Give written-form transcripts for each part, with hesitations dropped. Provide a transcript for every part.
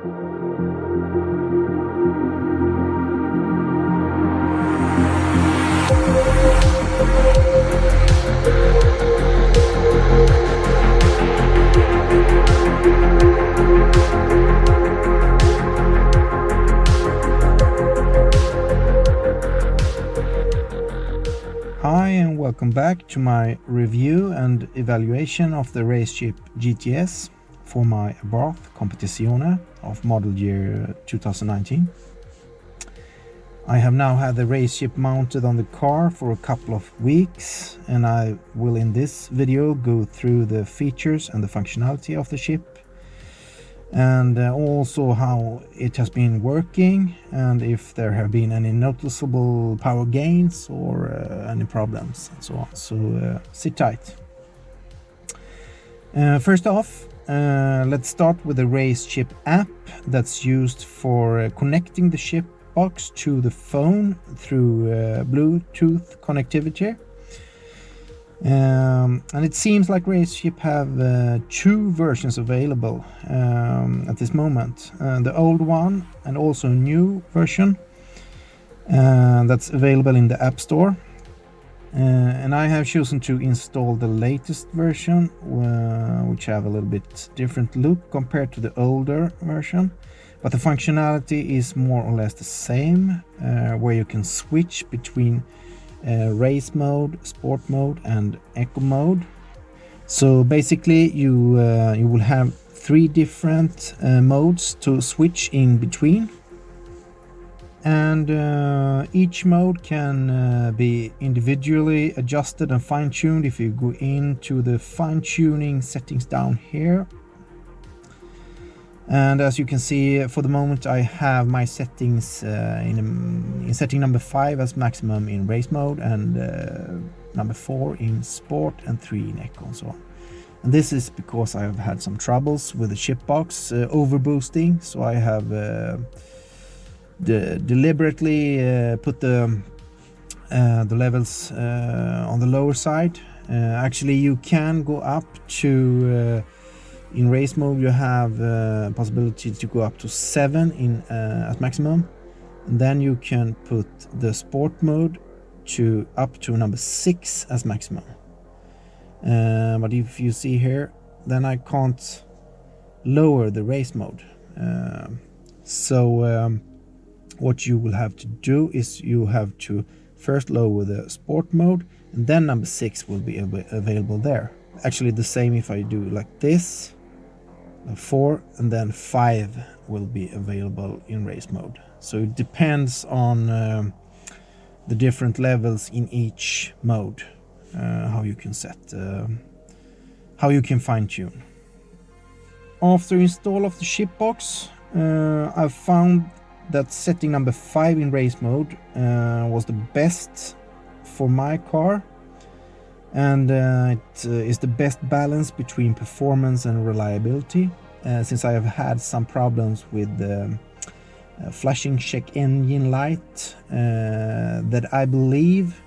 Hi and welcome back to my review and evaluation of the RaceChip GTS for my Abarth Competizione of model year 2019. I have now had the RaceChip mounted on the car for a couple of weeks, and I will in this video go through the features and the functionality of the chip, and also how it has been working and if there have been any noticeable power gains or any problems and so on. So sit tight. First off, let's start with the RaceChip app that's used for connecting the chip box to the phone through Bluetooth connectivity. And it seems like RaceChip have two versions available at this moment. The old one and also a new version that's available in the App Store. And I have chosen to install the latest version, which have a little bit different look compared to the older version. But the functionality is more or less the same, where you can switch between race mode, sport mode and eco mode. So basically you will have three different modes to switch in between, and each mode can be individually adjusted and fine-tuned if you go into the fine-tuning settings down here. And as you can see, for the moment I have my settings in setting number 5 as maximum in race mode, and number 4 in sport, and 3 in eco and so on. And this is because I have had some troubles with the chip box overboosting, so I have deliberately put the levels on the lower side. Actually you can go up to in race mode you have possibility to go up to 7 in at maximum, and then you can put the sport mode to up to number 6 as maximum. But if you see here, then I can't lower the race mode. So what you will have to do is you have to first lower the sport mode, and then number 6 will be available there. Actually the same if I do like this, 4, and then 5 will be available in race mode. So it depends on the different levels in each mode, how you can set, how you can fine-tune. After install of the chip box, I've found that setting number 5 in race mode was the best for my car. And it is the best balance between performance and reliability, since I have had some problems with flashing check engine light that I believe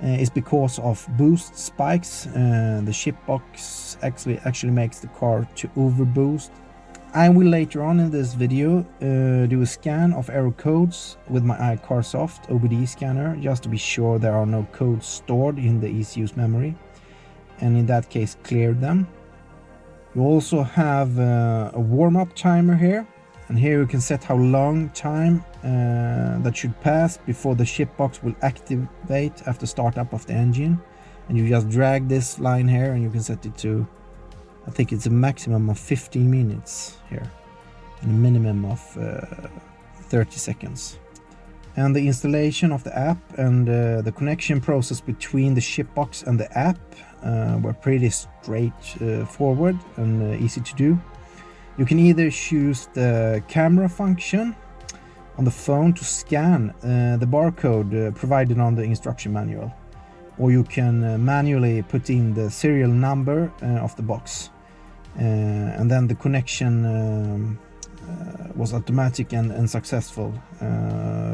is because of boost spikes. The chip box actually makes the car to overboost. I will later on in this video do a scan of error codes with my iCarsoft OBD scanner, just to be sure there are no codes stored in the ECU's memory, and in that case clear them. You also have a warm-up timer here, and here you can set how long time that should pass before the chip box will activate after startup of the engine. And you just drag this line here and you can set it to, I think it's a maximum of 15 minutes here and a minimum of 30 seconds. And the installation of the app and the connection process between the chip box and the app were pretty straightforward and easy to do. You can either choose the camera function on the phone to scan the barcode provided on the instruction manual, or you can manually put in the serial number of the box. And then the connection was automatic and successful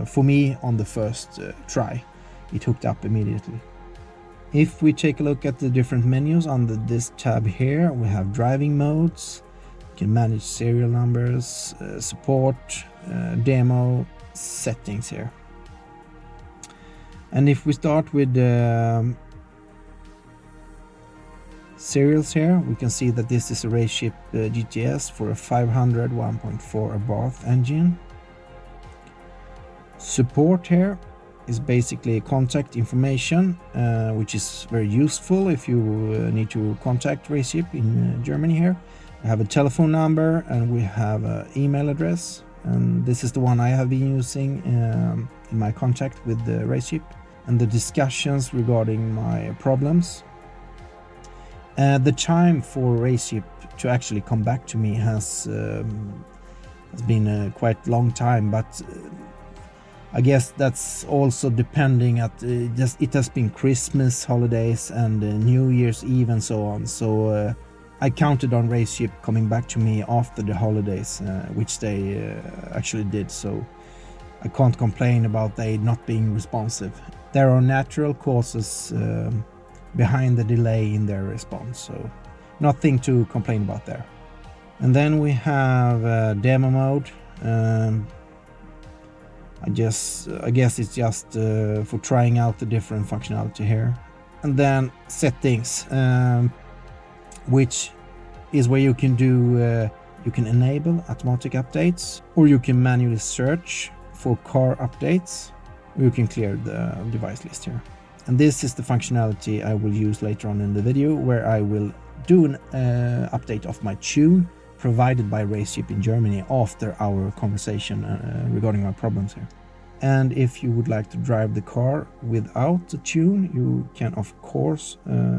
for me on the first try. It hooked up immediately. If we take a look at the different menus under this tab here, we have driving modes, can manage serial numbers, support, demo, settings here. And if we start with serials here, we can see that this is a RaceChip GTS for a 500 1.4 Abarth engine. Support here is basically contact information, which is very useful if you need to contact RaceChip in Germany here. We have a telephone number and we have an email address, and this is the one I have been using in my contact with the RaceChip and the discussions regarding my problems. The time for RaceChip to actually come back to me has been a quite long time, but I guess that's also depending at it has been Christmas holidays and New Year's Eve and so on. So I counted on RaceChip coming back to me after the holidays, which they actually did. So I can't complain about they not being responsive. There are natural causes behind the delay in their response, so nothing to complain about there. And then we have demo mode. I guess it's just for trying out the different functionality here. And then settings, which is where you can do you can enable automatic updates, or you can manually search for car updates, or you can clear the device list here. And this is the functionality I will use later on in the video, where I will do an update of my tune provided by RaceChip in Germany after our conversation regarding our problems here. And if you would like to drive the car without the tune, you can of course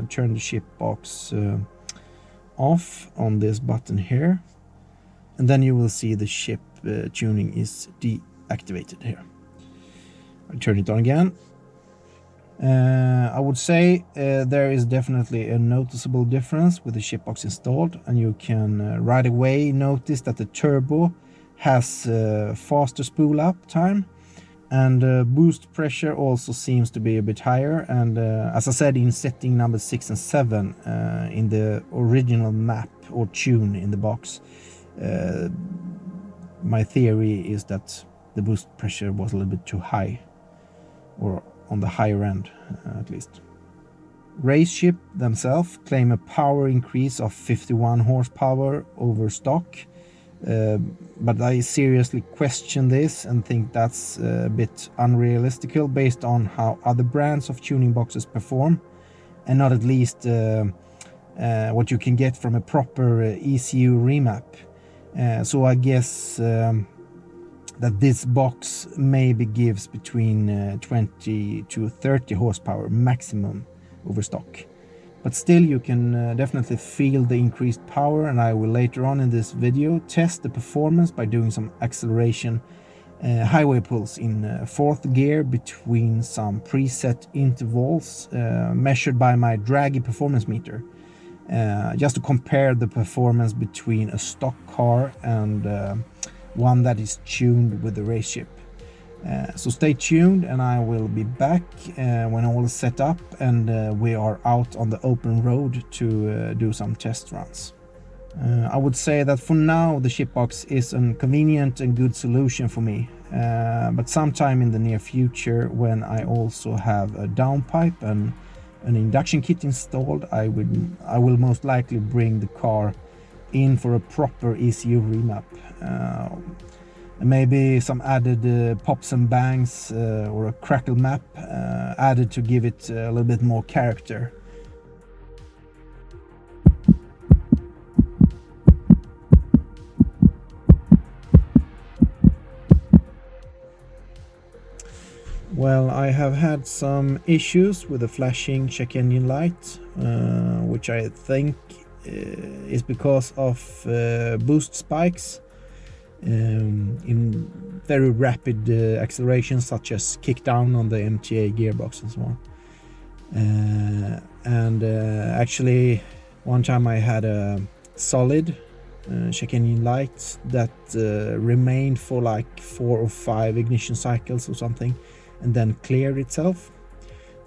turn the chip box off on this button here, and then you will see the chip tuning is deactivated here. I turn it on again. I would say there is definitely a noticeable difference with the chip box installed, and you can right away notice that the turbo has faster spool up time, and boost pressure also seems to be a bit higher. And as I said, in setting number 6 and 7 in the original map or tune in the box, my theory is that the boost pressure was a little bit too high, or on the higher end at least. RaceChip themselves claim a power increase of 51 horsepower over stock, but I seriously question this and think that's a bit unrealistical based on how other brands of tuning boxes perform, and not at least what you can get from a proper ECU remap. So I guess that this box maybe gives between 20 to 30 horsepower maximum over stock. But still, you can definitely feel the increased power, and I will later on in this video test the performance by doing some acceleration highway pulls in 4th gear between some preset intervals measured by my Dragy Performance meter, just to compare the performance between a stock car and one that is tuned with the RaceChip. So stay tuned, and I will be back when all is set up and we are out on the open road to do some test runs. I would say that for now the chip box is a convenient and good solution for me, but sometime in the near future, when I also have a downpipe and an induction kit installed, I will most likely bring the car in for a proper ECU remap, and maybe some added pops and bangs or a crackle map added to give it a little bit more character. Well, I have had some issues with the flashing check engine light, which I think is because of boost spikes in very rapid accelerations, such as kick down on the MTA gearbox and so on. Actually, one time I had a solid check engine light that remained for like 4 or 5 ignition cycles or something, and then cleared itself.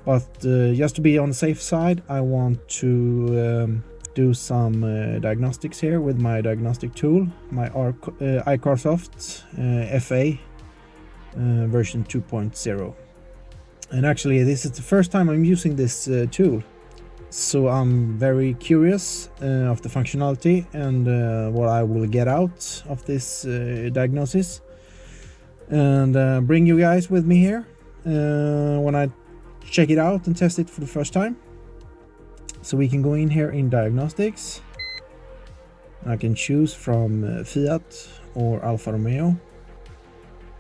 But just to be on the safe side, I want to do some diagnostics here with my diagnostic tool, my iCarsoft FA version 2.0. And actually this is the first time I'm using this tool, so I'm very curious of the functionality and what I will get out of this diagnosis, and bring you guys with me here when I check it out and test it for the first time. So we can go in here in diagnostics. I can choose from Fiat or Alfa Romeo,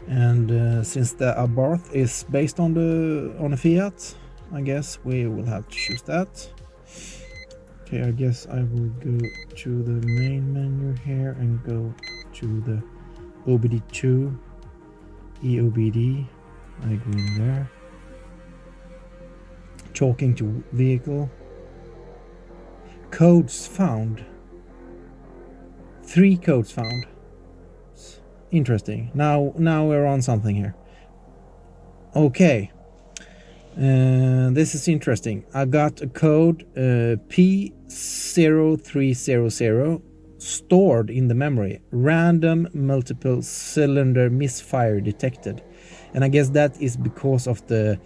and since the Abarth is based on a Fiat, I guess we will have to choose that. Okay, I guess I will go to the main menu here and go to the OBD2 EOBD. I go in there. Talking to vehicle. Codes found. 3 codes found. Interesting. Now we're on something here. Okay. This is interesting. I got a code P0300 stored in the memory. Random multiple cylinder misfire detected. And I guess that is because of the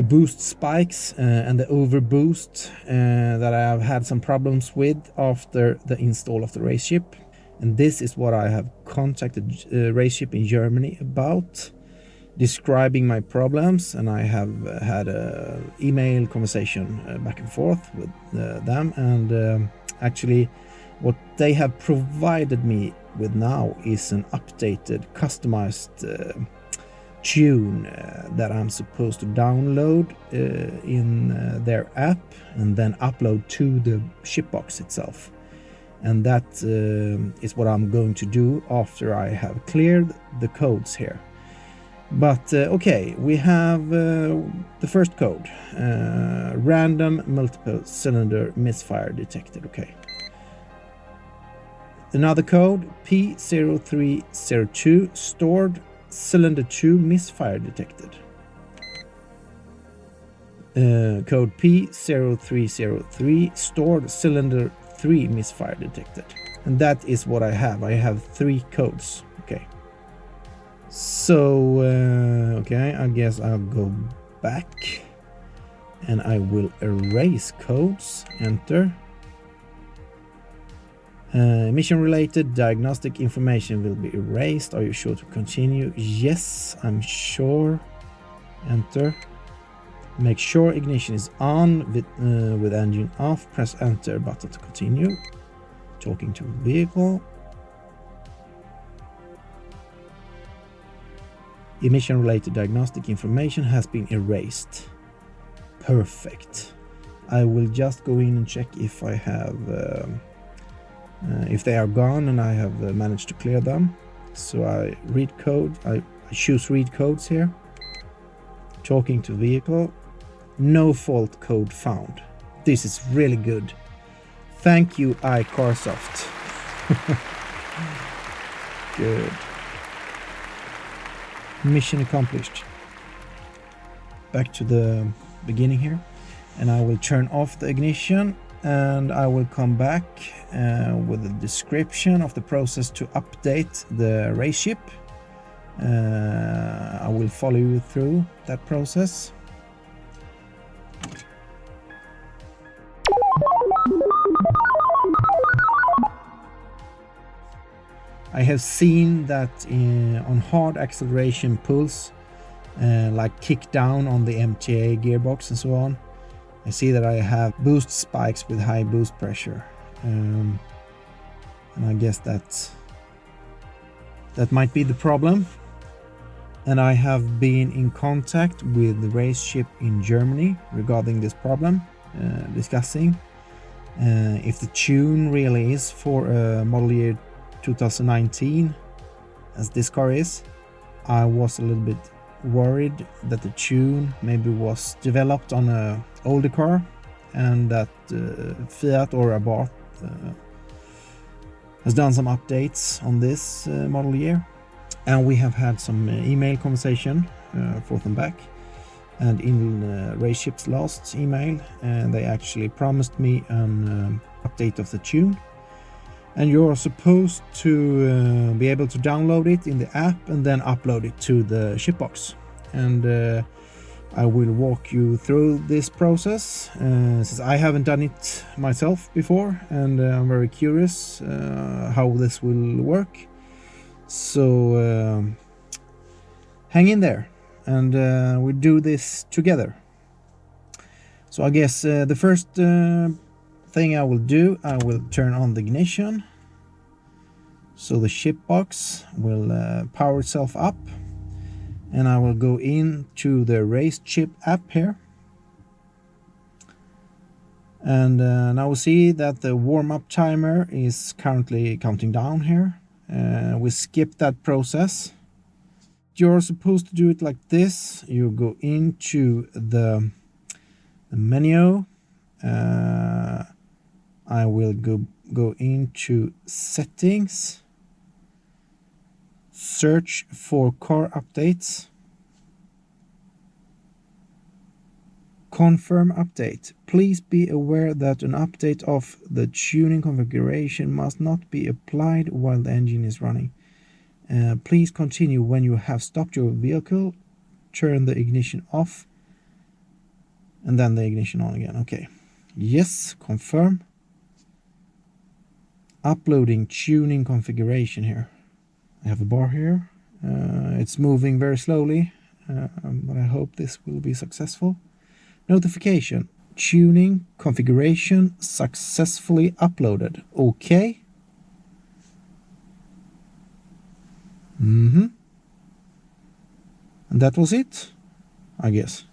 boost spikes and the overboost that I have had some problems with after the install of the RaceChip. And this is what I have contacted RaceChip in Germany about, describing my problems, and I have had a email conversation back and forth with them, and actually what they have provided me with now is an updated customized tune that I'm supposed to download in their app and then upload to the shipbox itself. And that is what I'm going to do after I have cleared the codes here. But okay, we have the first code, random multiple cylinder misfire detected. Okay. Another code, P0302, stored cylinder 2 misfire detected. Code P0303, stored cylinder 3 misfire detected. And that is what I have. I have 3 codes. Okay. So, okay, I guess I'll go back and I will erase codes. Enter. Mission related diagnostic information will be erased. Are you sure to continue? Yes, I'm sure. Enter. Make sure ignition is on with engine off. Press enter button to continue. Talking to vehicle. Emission related diagnostic information has been erased. Perfect. I will just go in and check if I have if they are gone and I have managed to clear them. So I read code. I choose read codes here. Talking to vehicle. No fault code found. This is really good. Thank you, iCarsoft. Good. Mission accomplished. Back to the beginning here, and I will turn off the ignition, and I will come back with a description of the process to update the RaceChip. I will follow you through that process. I have seen that on hard acceleration pulls, like kick down on the MTA gearbox and so on, I see that I have boost spikes with high boost pressure, and I guess that might be the problem. And I have been in contact with the RaceChip in Germany regarding this problem, discussing if the tune really is for model year 2019, as this car is. I was a little bit worried that the tune maybe was developed on a older car, and that Fiat or Abarth has done some updates on this model year. And we have had some email conversation forth and back, and in RaceChip's last email they actually promised me an update of the tune. And you're supposed to be able to download it in the app and then upload it to the shipbox. And I will walk you through this process since I haven't done it myself before, and I'm very curious how this will work. So hang in there, and we'll do this together. So I guess the first thing I will do, I will turn on the ignition, so the shipbox will power itself up, and I will go into the RaceChip app here, and now we see that the warm-up timer is currently counting down here. We skip that process. You're supposed to do it like this. You go into the menu. I will go into settings, search for car updates, confirm update. Please be aware that an update of the tuning configuration must not be applied while the engine is running. Please continue when you have stopped your vehicle. Turn the ignition off and then the ignition on again. Okay, yes, confirm. Uploading tuning configuration here. I have a bar here. It's moving very slowly, but I hope this will be successful. Notification: tuning configuration successfully uploaded. Okay. And that was it, I guess.